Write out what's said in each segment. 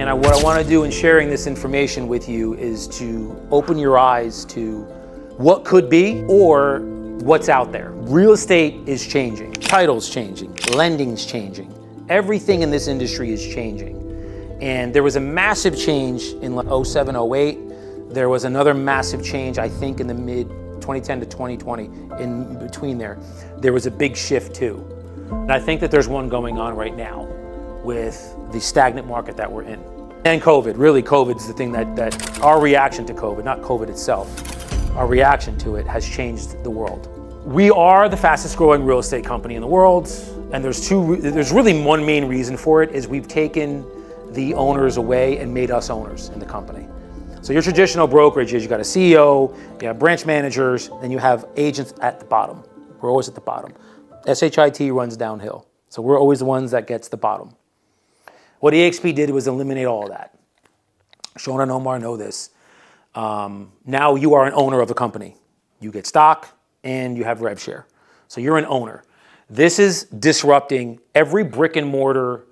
And what I want to do in sharing this information with you is to open your eyes to what could be or what's out there. Real estate is changing. Title's changing. Lending's changing. Everything in this industry is changing. And there was a massive change in 07, 08. There was another massive change, I think, in the mid 2010 to 2020. In between there was a big shift too. And I think that there's one going on right now with the stagnant market that we're in. And COVID, really COVID is the thing that our reaction to COVID, not COVID itself, our reaction to it has changed the world. We are the fastest growing real estate company in the world. And there's really one main reason for it is we've taken the owners away and made us owners in the company. So your traditional brokerage is you got a CEO, you have branch managers, and you have agents at the bottom. We're always at the bottom. SHIT runs downhill. So we're always the ones that gets the bottom. What eXp did was eliminate all of that. Sean and Omar know this. Now you are an owner of a company. You get stock and you have rev share. So you're an owner. This is disrupting every brick and mortar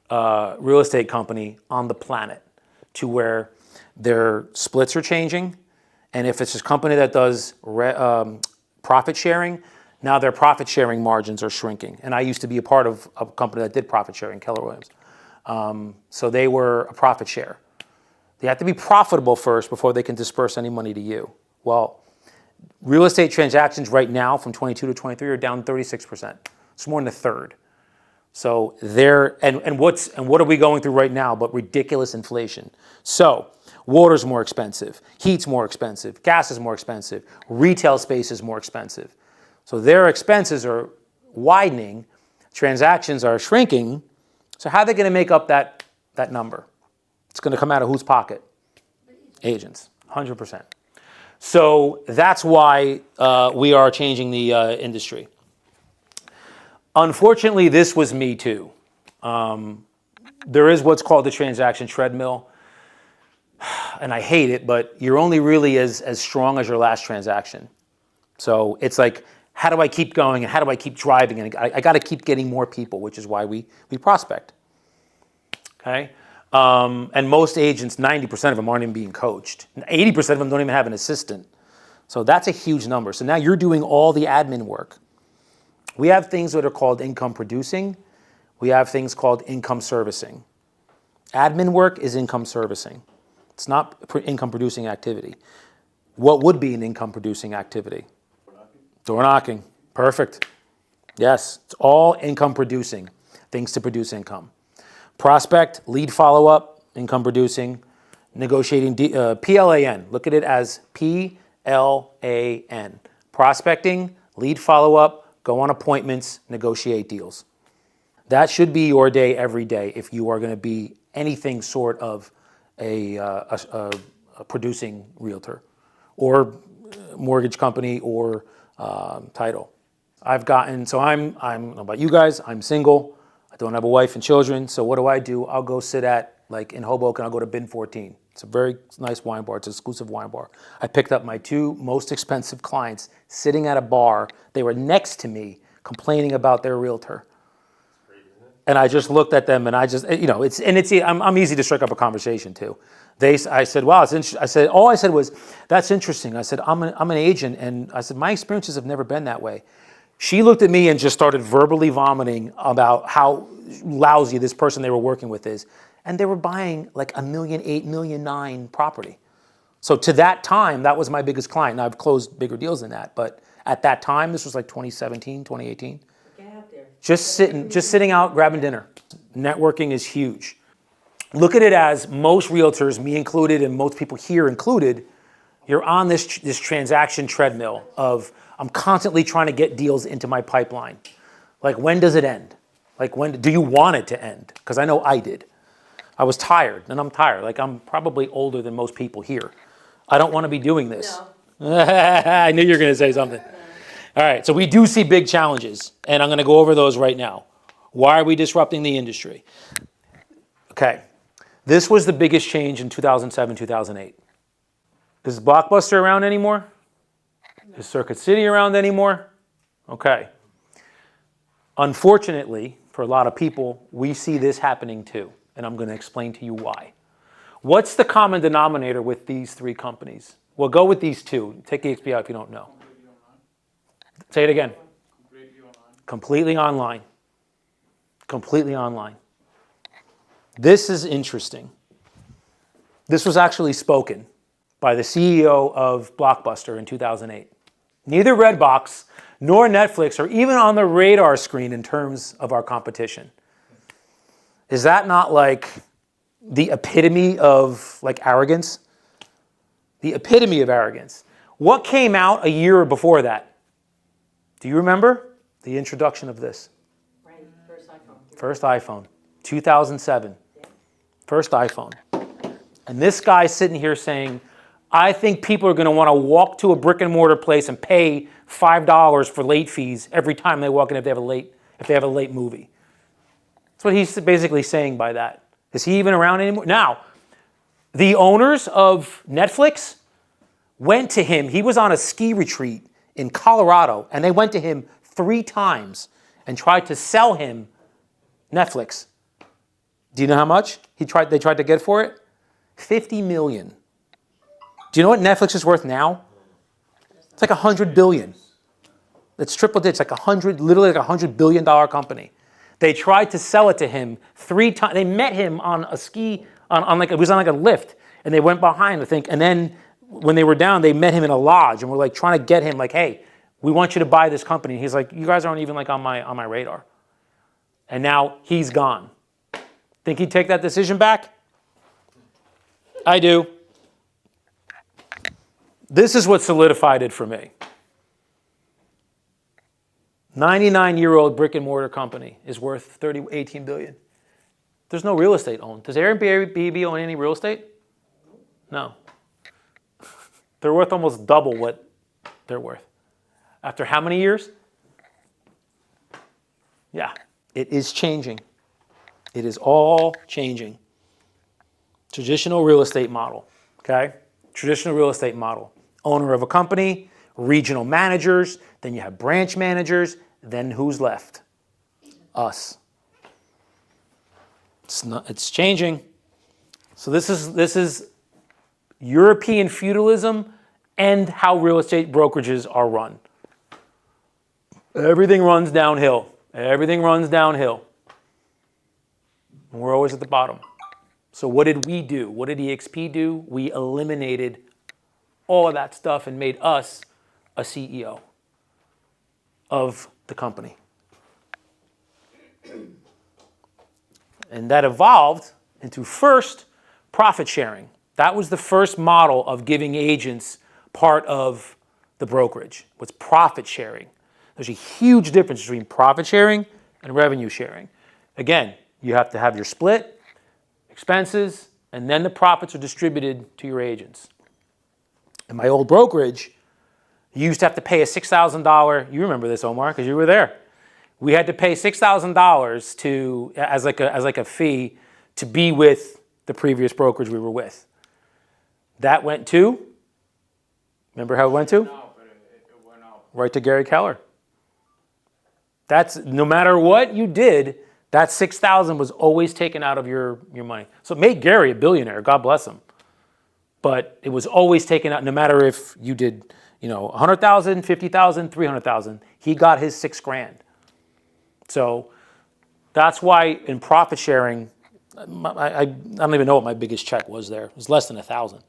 real estate company on the planet to where their splits are changing. And if it's a company that does profit sharing, now their profit sharing margins are shrinking. And I used to be a part of a company that did profit sharing, Keller Williams. So they were a profit share. They have to be profitable first before they can disperse any money to you. Well, real estate transactions right now from 22 to 23 are down 36%. It's more than a third. So what are we going through right now but ridiculous inflation? So water's more expensive, heat's more expensive, gas is more expensive, retail space is more expensive. So their expenses are widening, transactions are shrinking. So how are they going to make up that number? It's going to come out of whose pocket? Agents, 100%. So that's why we are changing the industry. Unfortunately, this was me too. There is what's called the transaction treadmill. And I hate it, but you're only really as strong as your last transaction. So it's like, how do I keep going and how do I keep driving? And I got to keep getting more people, which is why we prospect. Okay? And most agents, 90% of them aren't even being coached. 80% of them don't even have an assistant. So that's a huge number. So now you're doing all the admin work. We have things that are called income producing. We have things called income servicing. Admin work is income servicing. It's not income producing activity. What would be an income producing activity? Door knocking. Perfect. Yes, it's all income producing, things to produce income. Prospect, lead follow-up, income producing, negotiating, PLAN. Look at it as PLAN. Prospecting, lead follow-up, go on appointments, negotiate deals. That should be your day every day if you are going to be anything sort of a producing realtor or mortgage company or title. I'm I don't know about you guys, I'm single. I don't have a wife and children. So what do? I'll go sit at, like in Hoboken, I'll go to Bin 14. It's a very nice wine bar. It's an exclusive wine bar. I picked up my two most expensive clients sitting at a bar. They were next to me complaining about their realtor. And I just looked at them and I'm easy to strike up a conversation too. I said, wow, it's interesting. All I said was, that's interesting. I said, I'm an agent. And I said, my experiences have never been that way. She looked at me and just started verbally vomiting about how lousy this person they were working with is. And they were buying like $1.8 million, $1.9 million property. So to that time, that was my biggest client. Now I've closed bigger deals than that. But at that time, this was like 2017, 2018. Get out there. Just sitting out, grabbing dinner. Networking is huge. Look at it as most realtors, me included, and most people here included, you're on this transaction treadmill of, I'm constantly trying to get deals into my pipeline. Like, when does it end? Like, when do you want it to end? Because I know I did. I was tired, and I'm tired. Like, I'm probably older than most people here. I don't want to be doing this. No. I knew you were going to say something. All right, so we do see big challenges, and I'm going to go over those right now. Why are we disrupting the industry? Okay, this was the biggest change in 2007, 2008. Is Blockbuster around anymore? Is Circuit City around anymore? Okay. Unfortunately, for a lot of people, we see this happening too, and I'm going to explain to you why. What's the common denominator with these three companies? We'll go with these two. Take eXp out if you don't know. Say it again. Completely online. Completely online. This is interesting. This was actually spoken by the CEO of Blockbuster in 2008. Neither Redbox nor Netflix are even on the radar screen in terms of our competition. Is that not like the epitome of like arrogance? The epitome of arrogance. What came out a year before that? Do you remember the introduction of this? Right, first iPhone. First iPhone, 2007. First iPhone. And this guy's sitting here saying, I think people are going to want to walk to a brick and mortar place and pay $5 for late fees every time they walk in if they have a late movie. That's what he's basically saying by that. Is he even around anymore? Now, the owners of Netflix went to him. He was on a ski retreat in Colorado, and they went to him 3 times and tried to sell him Netflix. Do you know how much they tried to get for it? $50 million. Do you know what Netflix is worth now? It's like $100 billion. It's triple digits, literally like $100 billion company. They tried to sell it to him 3 times. They met him on a ski, it was on like a lift, and they went behind, I think, and then when they were down, they met him in a lodge, and were like trying to get him like, hey, we want you to buy this company. And he's like, you guys aren't even like on my radar. And now he's gone. Think he'd take that decision back? I do. This is what solidified it for me. 99-year-old brick and mortar company is worth $18 billion. There's no real estate owned. Does Airbnb own any real estate? No. They're worth almost double what they're worth. After how many years? Yeah, it is changing. It is all changing. Traditional real estate model, okay? Traditional real estate model. Owner of a company, regional managers, then you have branch managers, then who's left? Us. It's changing. So this is European feudalism and how real estate brokerages are run. Everything runs downhill. Everything runs downhill. And we're always at the bottom. So what did we do? What did eXp do? We eliminated all of that stuff and made us a CEO of the company. And that evolved into first profit sharing. That was the first model of giving agents part of the brokerage, was profit sharing. There's a huge difference between profit sharing and revenue sharing. Again, you have to have your split, expenses, and then the profits are distributed to your agents. In my old brokerage, you used to have to pay a $6,000, you remember this, Omar, because you were there. We had to pay $6,000 as like a fee to be with the previous brokerage we were with. That went to, remember how it went to? No, but it went out. Right to Gary Keller. That's, no matter what you did, that $6,000 was always taken out of your money. So it made Gary a billionaire, God bless him. But it was always taken out, no matter if you did, $100,000, $50,000, $300,000. He got his $6,000. So that's why in profit sharing, I don't even know what my biggest check was there. It was less than $1,000.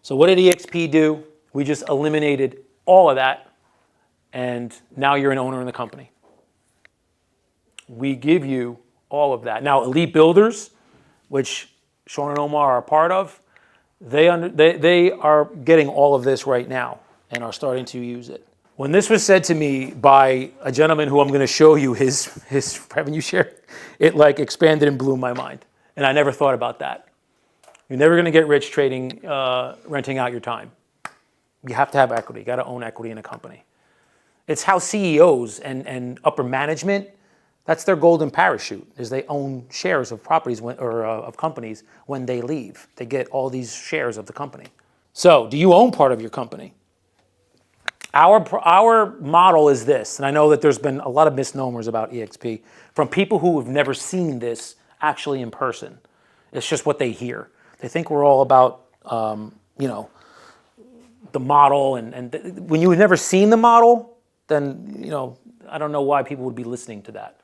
So what did eXp do? We just eliminated all of that, and now you're an owner in the company. We give you all of that. Now, Elite Builders, which Sean and Omar are a part of, they are getting all of this right now and are starting to use it. When this was said to me by a gentleman who I'm going to show you his revenue share, it like expanded and blew my mind. And I never thought about that. You're never going to get rich trading, renting out your time. You have to have equity. You got to own equity in a company. It's how CEOs and upper management, that's their golden parachute, is they own shares of properties of companies when they leave. They get all these shares of the company. So, do you own part of your company? Our model is this, and I know that there's been a lot of misnomers about eXp from people who have never seen this actually in person. It's just what they hear. They think we're all about, the model. And when you've never seen the model, then, I don't know why people would be listening to that.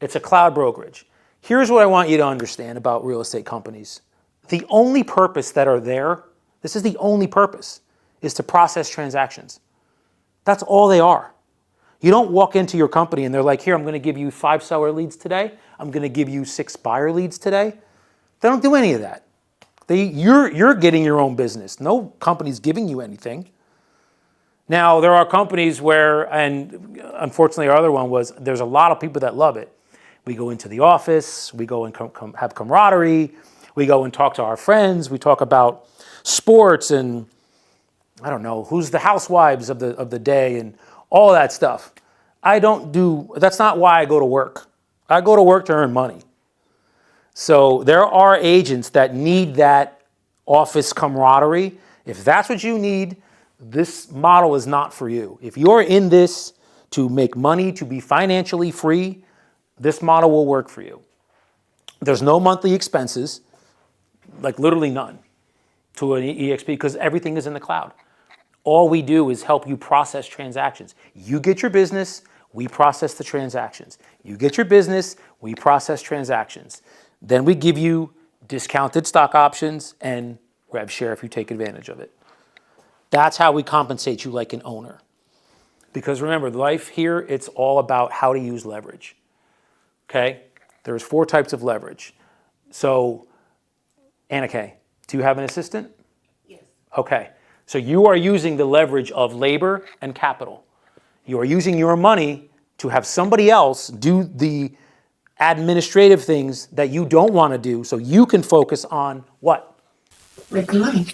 It's a cloud brokerage. Here's what I want you to understand about real estate companies. The only purpose that are there, this is the only purpose, is to process transactions. That's all they are. You don't walk into your company and they're like, here, I'm going to give you 5 seller leads today. I'm going to give you 6 buyer leads today. They don't do any of that. You're getting your own business. No company's giving you anything. Now, there are companies where, and unfortunately our other one was, there's a lot of people that love it. We go into the office, we go and have camaraderie, we go and talk to our friends, we talk about sports and, I don't know, who's the housewives of the day and all that stuff. That's not why I go to work. I go to work to earn money. So there are agents that need that office camaraderie. If that's what you need, this model is not for you. If you're in this to make money, to be financially free, this model will work for you. There's no monthly expenses, like literally none, to an eXp because everything is in the cloud. All we do is help you process transactions. You get your business, we process the transactions. You get your business, we process transactions. Then we give you discounted stock options and rev share if you take advantage of it. That's how we compensate you like an owner. Because remember, life here, it's all about how to use leverage. Okay? There's 4 types of leverage. So, Anna Kay, do you have an assistant? Yes. Okay. So you are using the leverage of labor and capital. You are using your money to have somebody else do the administrative things that you don't want to do so you can focus on what? Making money.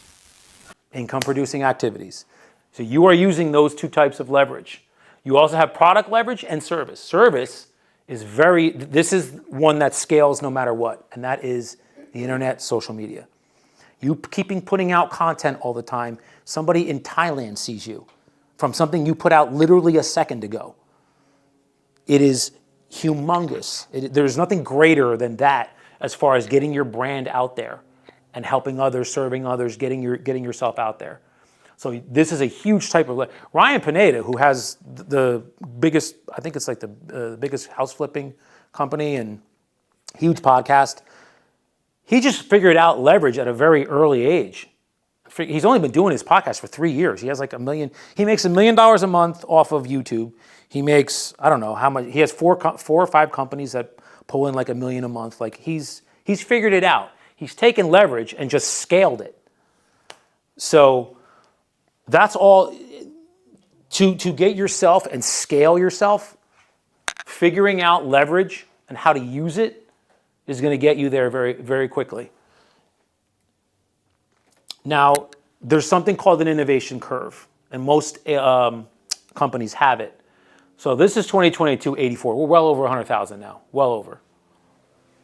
Income producing activities. So you are using those 2 types of leverage. You also have product leverage and service. Service is this is one that scales no matter what, and that is the internet, social media. You putting out content all the time, somebody in Thailand sees you from something you put out literally a second ago. It is humongous. There's nothing greater than that as far as getting your brand out there and helping others, serving others, getting yourself out there. So this is a huge type of Ryan Pineda, who has the biggest, I think it's like the biggest house flipping company and huge podcast. He just figured out leverage at a very early age. He's only been doing his podcast for 3 years. He has like he makes $1 million a month off of YouTube. He makes, I don't know how much, he has 4 or 5 companies that pull in like $1 million a month. Like he's figured it out. He's taken leverage and just scaled it. So that's all, to get yourself and scale yourself, figuring out leverage and how to use it is going to get you there very, very quickly. Now, there's something called an innovation curve, and most companies have it. So this is 2022, 84. We're well over 100,000 now, well over.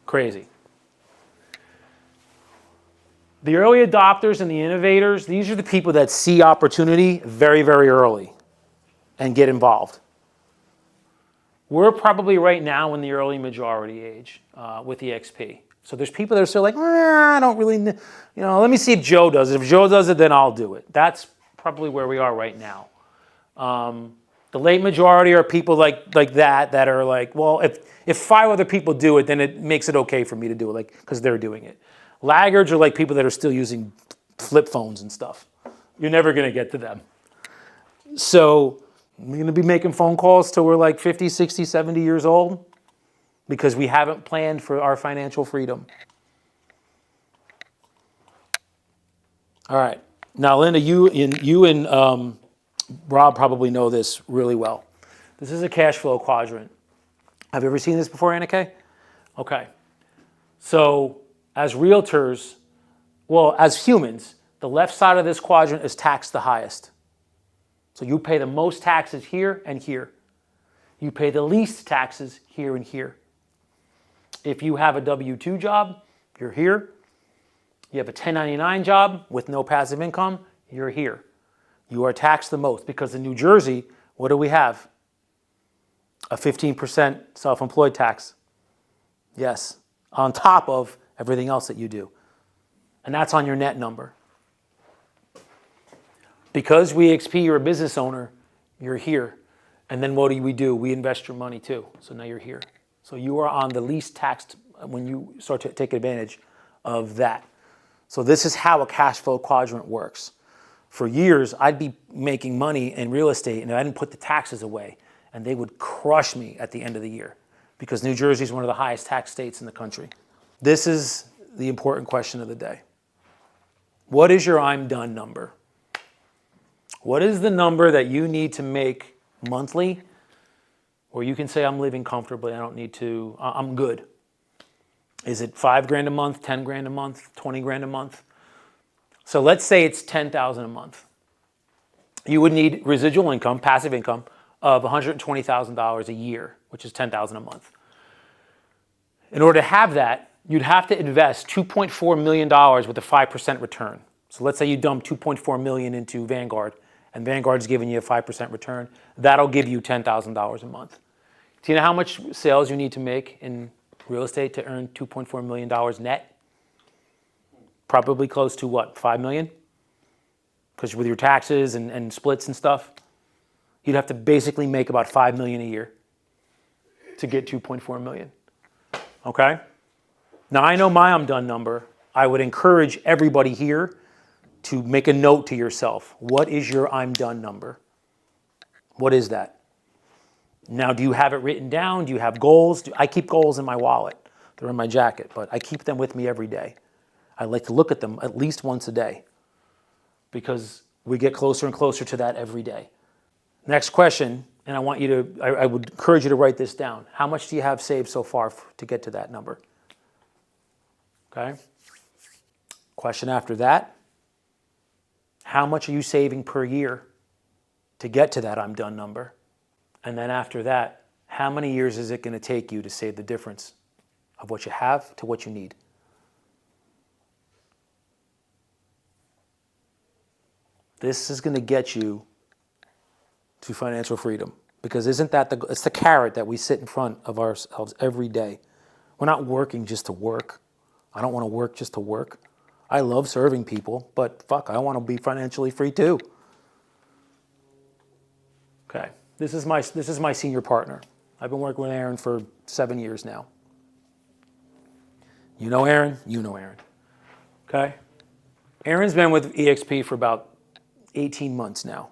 Crazy. The early adopters and the innovators, these are the people that see opportunity very, very early and get involved. We're probably right now in the early majority age with eXp. So there's people that are still like, I don't really, let me see if Joe does it. If Joe does it, then I'll do it. That's probably where we are right now. The late majority are people like that are like, well, if 5 other people do it, then it makes it okay for me to do it, like because they're doing it. Laggards are like people that are still using flip phones and stuff. You're never going to get to them. So we're going to be making phone calls till we're like 50, 60, 70 years old because we haven't planned for our financial freedom. All right. Now, Linda, you and Rob probably know this really well. This is a cash flow quadrant. Have you ever seen this before, Anna Kay? Okay. So as realtors, well, as humans, the left side of this quadrant is taxed the highest. So you pay the most taxes here and here. You pay the least taxes here and here. If you have a W-2 job, you're here. You have a 1099 job with no passive income, you're here. You are taxed the most because in New Jersey, what do we have? A 15% self-employed tax. Yes, on top of everything else that you do. And that's on your net number. Because we eXp, you're a business owner, you're here. And then what do? We invest your money too. So now you're here. So you are on the least taxed when you start to take advantage of that. So this is how a cash flow quadrant works. For years, I'd be making money in real estate and I didn't put the taxes away. And they would crush me at the end of the year because New Jersey is one of the highest tax states in the country. This is the important question of the day. What is your I'm done number? What is the number that you need to make monthly? Or you can say, I'm living comfortably, I don't need to, I'm good. Is it $5,000 a month, 10 grand a month, 20 grand a month? So let's say it's 10,000 a month. You would need residual income, passive income, of $120,000 a year, which is 10,000 a month. In order to have that, you'd have to invest $2.4 million with a 5% return. So let's say you dump $2.4 million into Vanguard, and Vanguard's giving you a 5% return. That'll give you $10,000 a month. Do you know how much sales you need to make in real estate to earn $2.4 million net? Probably close to what, 5 million? Because with your taxes and splits and stuff, you'd have to basically make about 5 million a year to get 2.4 million. Okay? Now I know my I'm done number. I would encourage everybody here to make a note to yourself. What is your I'm done number? What is that? Now, do you have it written down? Do you have goals? I keep goals in my wallet. They're in my jacket, but I keep them with me every day. I like to look at them at least once a day because we get closer and closer to that every day. Next question, and I would encourage you to write this down. How much do you have saved so far to get to that number? Okay. Question after that, how much are you saving per year to get to that I'm done number? And then after that, how many years is it going to take you to save the difference of what you have to what you need? This is going to get you to financial freedom because isn't that it's the carrot that we sit in front of ourselves every day. We're not working just to work. I don't want to work just to work. I love serving people, but fuck, I want to be financially free too. Okay, this is my senior partner. I've been working with Aaron for 7 years now. You know Aaron, you know Aaron. Okay? Aaron's been with eXp for about 18 months now.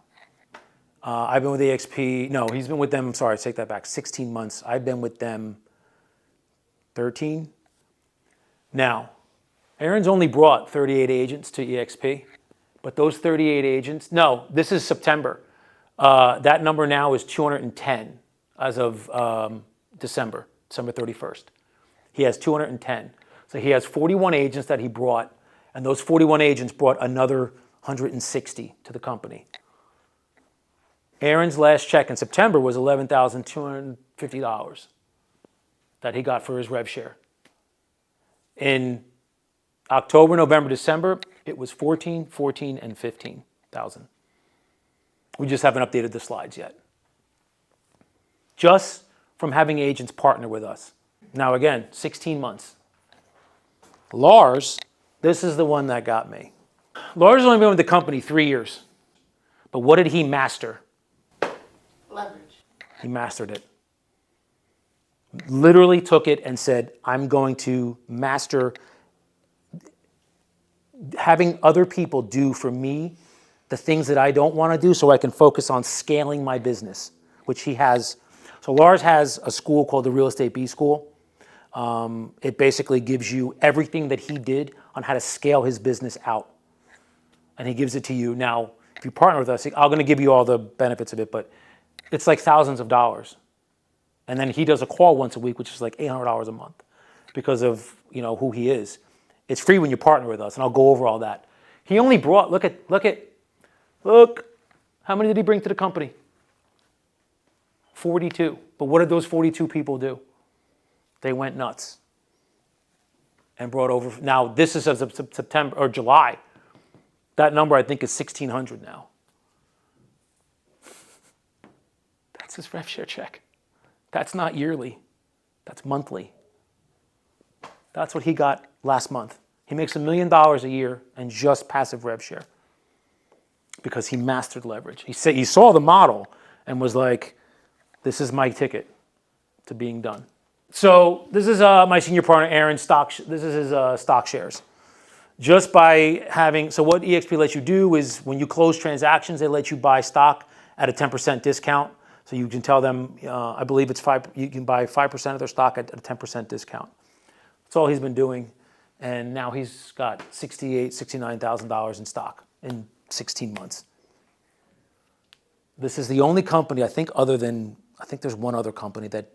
I've been with eXp, no, he's been with them, sorry, I take that back, 16 months. I've been with them 13. Now, Aaron's only brought 38 agents to eXp, but those 38 agents, no, this is September. That number now is 210 as of December 31st. He has 210. So he has 41 agents that he brought, and those 41 agents brought another 160 to the company. Aaron's last check in September was $11,250 that he got for his rev share. In October, November, December, it was 14, and 15,000. We just haven't updated the slides yet. Just from having agents partner with us. Now again, 16 months. Lars, this is the one that got me. Lars has only been with the company 3 years. But what did he master? Leverage. He mastered it. Literally took it and said, I'm going to master having other people do for me the things that I don't want to do so I can focus on scaling my business, which he has. So Lars has a school called the Real Estate B School. It basically gives you everything that he did on how to scale his business out. And he gives it to you. Now, if you partner with us, I'm going to give you all the benefits of it, but it's like thousands of dollars. And then he does a call once a week, which is like $800 a month because of, who he is. It's free when you partner with us, and I'll go over all that. He only brought, look, how many did he bring to the company? 42. But what did those 42 people do? They went nuts and brought over. Now, this is as of September or July. That number, I think, is 1,600 now. That's his rev share check. That's not yearly. That's monthly. That's what he got last month. He makes $1 million a year in just passive rev share because he mastered leverage. He saw the model and was like, this is my ticket to being done. So this is my senior partner, Aaron's stock. This is his stock shares. Just by having, so what eXp lets you do is when you close transactions, they let you buy stock at a 10% discount. So you can tell them, I believe it's you can buy 5% of their stock at a 10% discount. That's all he's been doing. And now he's got $68,000, $69,000 in stock in 16 months. This is the only company, I think there's one other company that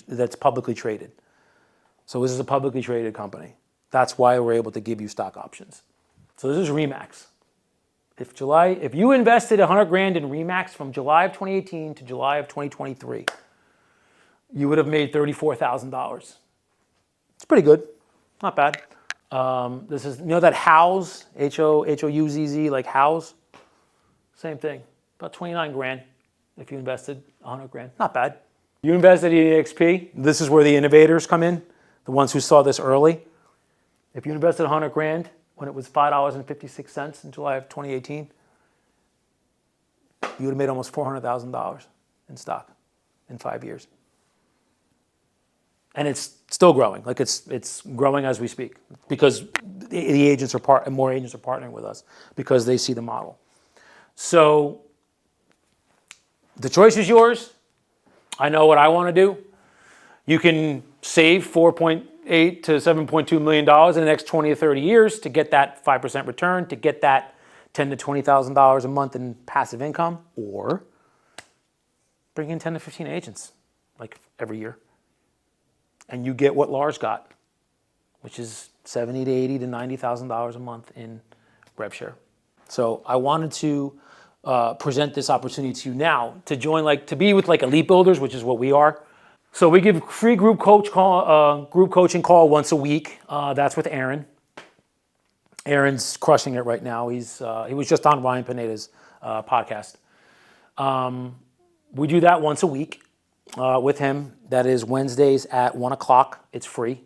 that's publicly traded. So this is a publicly traded company. That's why we're able to give you stock options. So this is Remax. If you invested $100,000 in Remax from July of 2018 to July of 2023, you would have made $34,000. It's pretty good, not bad. This is, that House, Houzz, like House, same thing, about $29,000 if you invested $100,000, not bad. You invested in eXp, this is where the innovators come in, the ones who saw this early. If you invested $100,000 when it was $5.56 in July of 2018, you would have made almost $400,000 in stock in 5 years. And it's still growing. Like it's growing as we speak because the agents are more agents are partnering with us because they see the model. So the choice is yours. I know what I want to do. You can save $4.8 to $7.2 million in the next 20 or 30 years to get that 5% return, to get that $10,000 to $20,000 a month in passive income, or bring in 10 to 15 agents like every year. And you get what Lars got, which is $70,000 to $80,000 to $90,000 a month in rev share. So I wanted to present this opportunity to you now to join, to be with Elite Builders, which is what we are. So we give free group coaching call once a week. That's with Aaron. Aaron's crushing it right now. He was just on Ryan Pineda's podcast. We do that once a week with him. That is Wednesdays at 1 o'clock. It's free.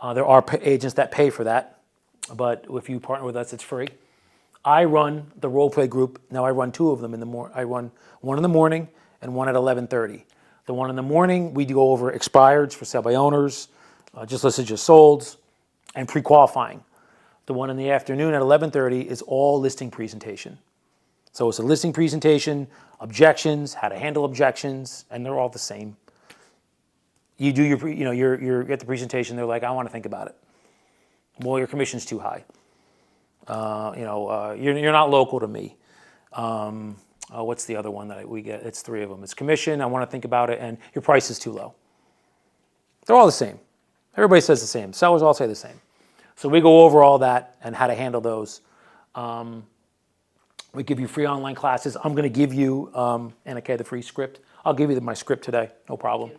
There are agents that pay for that, but if you partner with us, it's free. I run the role play group. Now I run two of them in the morning. I run one in the morning and one at 11:30. The one in the morning, we go over expireds for sale by owners, just listed, just solds, and pre-qualifying. The one in the afternoon at 11:30 is all listing presentation. So it's a listing presentation, objections, how to handle objections, and they're all the same. You do you're at the presentation. They're like, I want to think about it. Well, your commission's too high. You're not local to me. What's the other one that we get? It's three of them. It's commission, I want to think about it, and your price is too low. They're all the same. Everybody says the same. Sellers all say the same. So we go over all that and how to handle those. We give you free online classes. I'm going to give you, the free script. I'll give you my script today, no problem.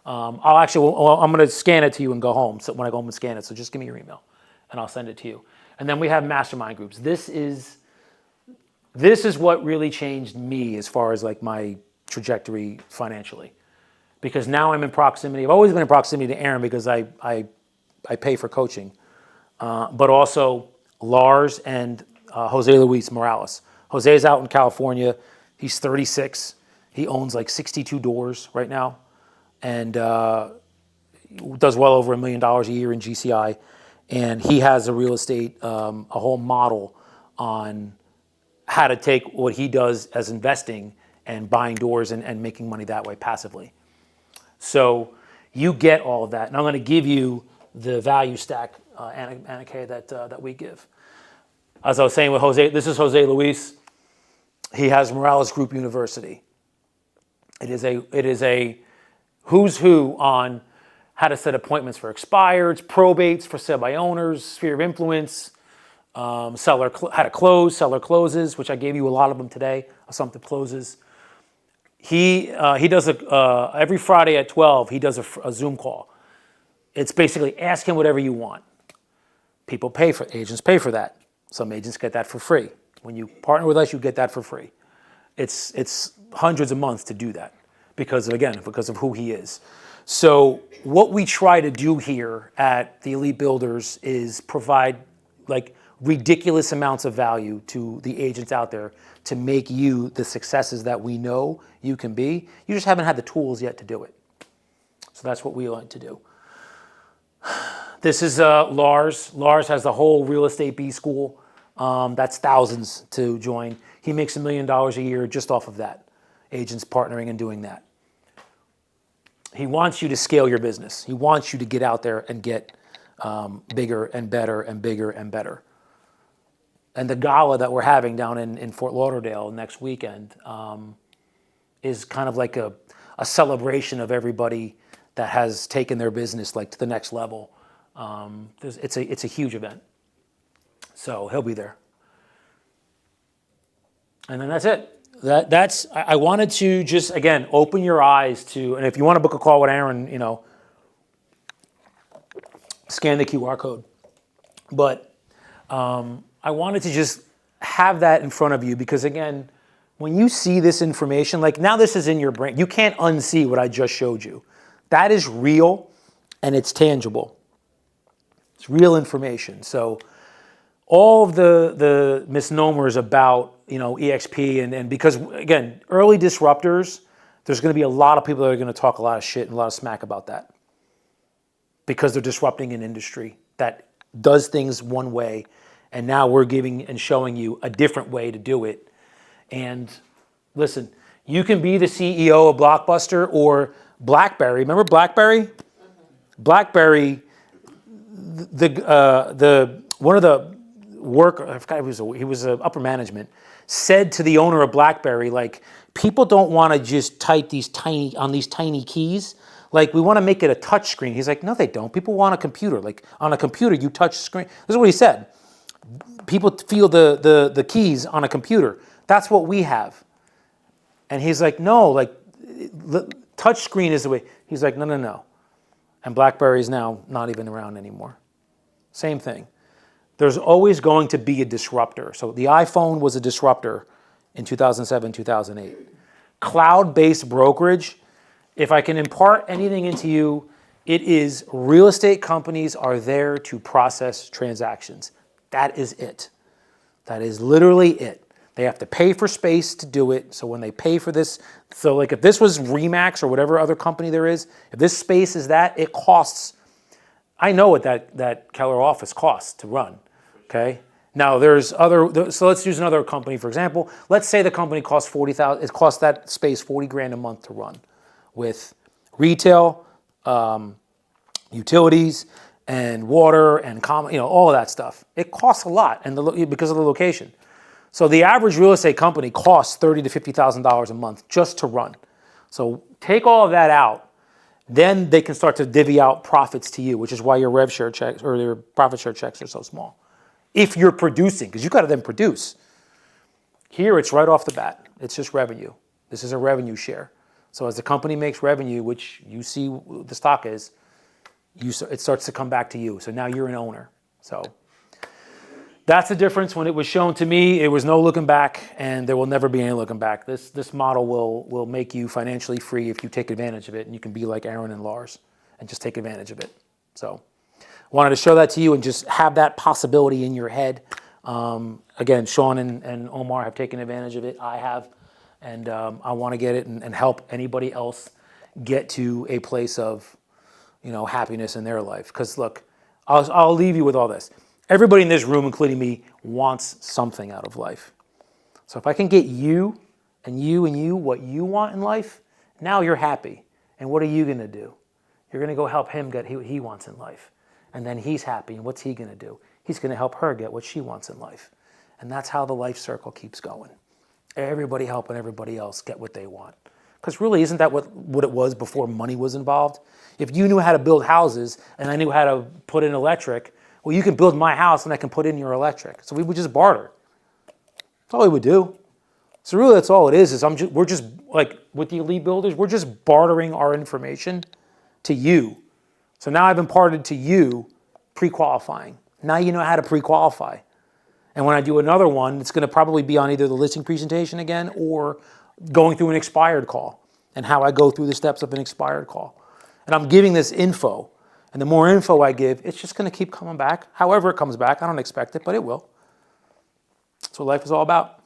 I'm going to scan it to you and go home. So when I go home and scan it, so just give me your email and I'll send it to you. And then we have mastermind groups. This is what really changed me as far as my trajectory financially, because now I'm in proximity. I've always been in proximity to Aaron because I pay for coaching, but also Lars and Jose Luis Morales. Jose's out in California. He's 36. He owns 62 doors right now, and does well over $1 million a year in GCI. And he has a real estate, a whole model on how to take what he does as investing and buying doors and making money that way passively. So you get all of that. And I'm going to give you the value stack, Anna Kay, that we give. As I was saying with Jose, this is Jose Luis. He has Morales Group University. It is a who's who on how to set appointments for expireds, probates for sale by owners, sphere of influence, how to close, seller closes, which I gave you a lot of them today, assumptive closes. He does every Friday at 12, he does a Zoom call. It's basically ask him whatever you want. Agents pay for that. Some agents get that for free. When you partner with us, you get that for free. It's hundreds a month to do that because of who he is. So what we try to do here at the Elite Builders is provide like ridiculous amounts of value to the agents out there to make you the successes that we know you can be. You just haven't had the tools yet to do it. So that's what we like to do. This is Lars. Lars has the whole real estate B school. That's thousands to join. He makes $1 million a year just off of that. Agents partnering and doing that. He wants you to scale your business. He wants you to get out there and get bigger and better and bigger and better. And the gala that we're having down in Fort Lauderdale next weekend is kind of like a celebration of everybody that has taken their business like to the next level. It's a huge event. So he'll be there. And then that's it. I wanted to just, again, open your eyes to, and if you want to book a call with Aaron, scan the QR code. But I wanted to just have that in front of you because, again, when you see this information, like now this is in your brain. You can't unsee what I just showed you. That is real and it's tangible. It's real information. So all of the misnomers about eXp and because again, early disruptors, there's going to be a lot of people that are going to talk a lot of shit and a lot of smack about that because they're disrupting an industry that does things one way, and now we're giving and showing you a different way to do it. And listen, you can be the CEO of Blockbuster or BlackBerry. Remember BlackBerry? Mm-hmm. BlackBerry, one of the I forgot he was upper management, said to the owner of BlackBerry, like, people don't want to just type these tiny keys. Like, we want to make it a touch screen. He's like, no, they don't. People want a computer. Like, on a computer, you touch screen. This is what he said. People feel the keys on a computer. That's what we have. And he's like, no, like, touch screen is the way. He's like, no. And BlackBerry is now not even around anymore. Same thing. There's always going to be a disruptor. So the iPhone was a disruptor in 2007, 2008. Cloud-based brokerage, if I can impart anything into you, it is real estate companies are there to process transactions. That is it. That is literally it. They have to pay for space to do it. So when they pay for this, so like if this was Remax or whatever other company there is, if this space is that, it costs, I know what that Keller office costs to run. Okay. Now there's so let's use another company, for example. Let's say the company costs $40,000. It costs that space $40,000 a month to run, with retail, utilities, and water, and all of that stuff. It costs a lot, and because of the location. So the average real estate company costs $30,000 to $50,000 a month just to run. So take all of that out, then they can start to divvy out profits to you, which is why your rev share checks or your profit share checks are so small. If you're producing, because you got to then produce. Here, it's right off the bat. It's just revenue. This is a revenue share. So as the company makes revenue, which you see the stock is, it starts to come back to you. So now you're an owner. So that's the difference. When it was shown to me, it was no looking back, and there will never be any looking back. This model will make you financially free if you take advantage of it, and you can be like Aaron and Lars and just take advantage of it. So wanted to show that to you and just have that possibility in your head. Again, Sean and Omar have taken advantage of it. I have. And I want to get it and help anybody else get to a place of, happiness in their life. Because look, I'll leave you with all this. Everybody in this room, including me, wants something out of life. So if I can get you and you and you what you want in life, now you're happy. And what are you going to do? You're going to go help him get what he wants in life. And then he's happy. And what's he going to do? He's going to help her get what she wants in life. And that's how the life circle keeps going. Everybody helping everybody else get what they want. Because really, isn't that what it was before money was involved? If you knew how to build houses and I knew how to put in electric, well, you can build my house and I can put in your electric. So we would just barter. That's all we would do. So really, that's all it is we're just, like with the Elite Builders, we're just bartering our information to you. So now I've imparted to you pre-qualifying. Now you know how to pre-qualify. And when I do another one, it's going to probably be on either the listing presentation again or going through an expired call and how I go through the steps of an expired call. And I'm giving this info. And the more info I give, it's just going to keep coming back. However it comes back, I don't expect it, but it will. That's what life is all about.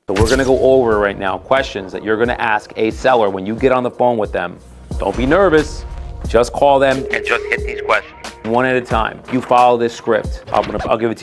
So we're gonna go over right now questions that you're gonna ask a seller when you get on the phone with them. Don't be nervous. Just call them and just hit these questions one at a time. You follow this script. I'll give it to you.